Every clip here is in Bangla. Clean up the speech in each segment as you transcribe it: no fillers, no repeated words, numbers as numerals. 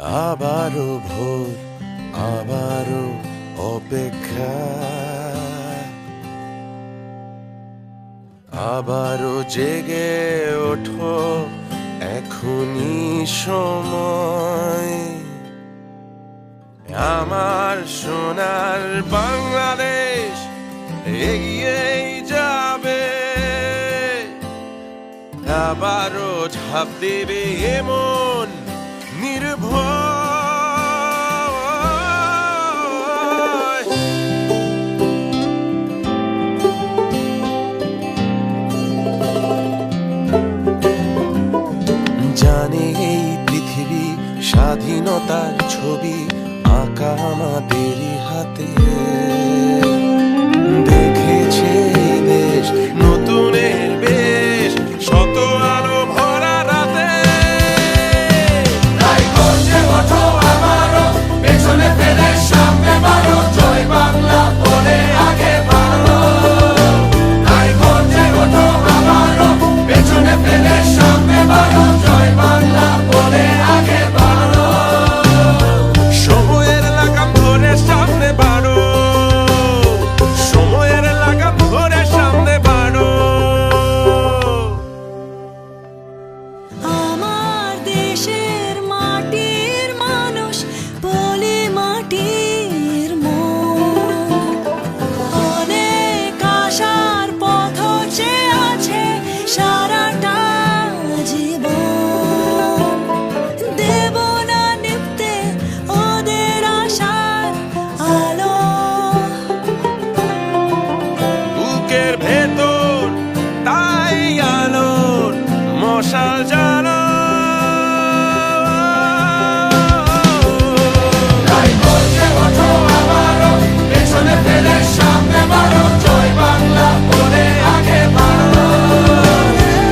আবারও ভোর, আবারও অপেক্ষা, আবারও জেগে ওঠো, এখনই সময়। আমার সোনার বাংলাদেশ এগিয়েই যাবে, আবারও ঝাঁপ দেবে এমন নির্ভয়। জানে এই পৃথিবী স্বাধীনতার ছবি আঁকা আমাদেরই হাতে, দেখেছে এই দেশ নতুনের বেশ, শত আলো ভরা রাতে। তাই গর্জে ওঠো আবারো, পেছনে ফেলে সামনে বাড়ো, জয় বাংলা বলে আগে বাড়ো। তাই গর্জে ওঠো আবারো, পেছনে ফেলে সামনে বাড়ো, জয় বাংলা বলে আগে বাড়ো। সময়ের লাগাম ধরে সামনে বাড়ো, সময়ের লাগাম ধরে সামনে বাড়ো। আমার দেশের মাটির মানুষ বলে মাটির মন, অনেক আশার পথ চেয়ে আছে সারাটা জীবন। দেব না নিভতে ওদের আশার আলো, বুকের ভেতর তাই আলোর মশাল জ্বালো। তাই গর্জে ওঠো আবারো, পেছনে ফেলে সামনে বাড়ো, জয় বাংলা বলে আগে বাড়ো।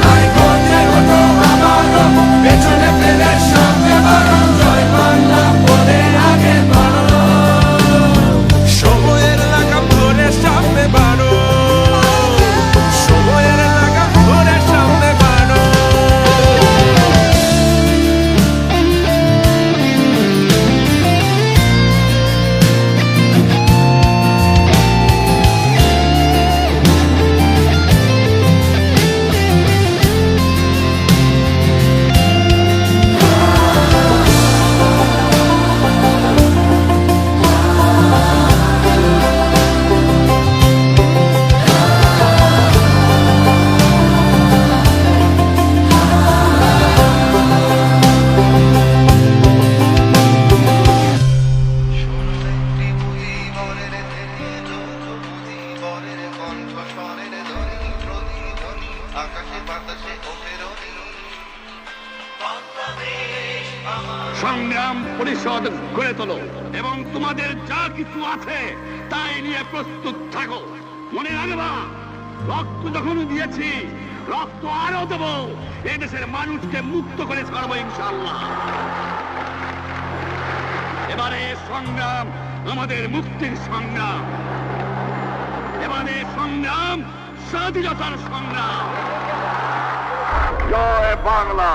তাই গর্জে ওঠো আবারো, পেছনে ফেলে সামনে বাড়ো, জয় বাংলা বলে আগে বাড়ো। সময়ের লাগাম ধরে সামনে বাড়ো, সময়ের লাগাম ধরে সামনে বাড়ো। সংগ্রাম পরিষদ গড়ে তোলো এবং তোমাদের যা কিছু আছে তাই নিয়ে প্রস্তুত থাকো। মনে রাখবা, রক্ত যখন দিয়েছি, রক্ত আরো দেবো, এই দেশের মানুষকে মুক্ত করে ছাড়বো ইনশাআল্লাহ। এবারে সংগ্রাম আমাদের মুক্তির সংগ্রাম, এবারে সংগ্রাম স্বাধীনতার সংগ্রাম। জয় বাংলা।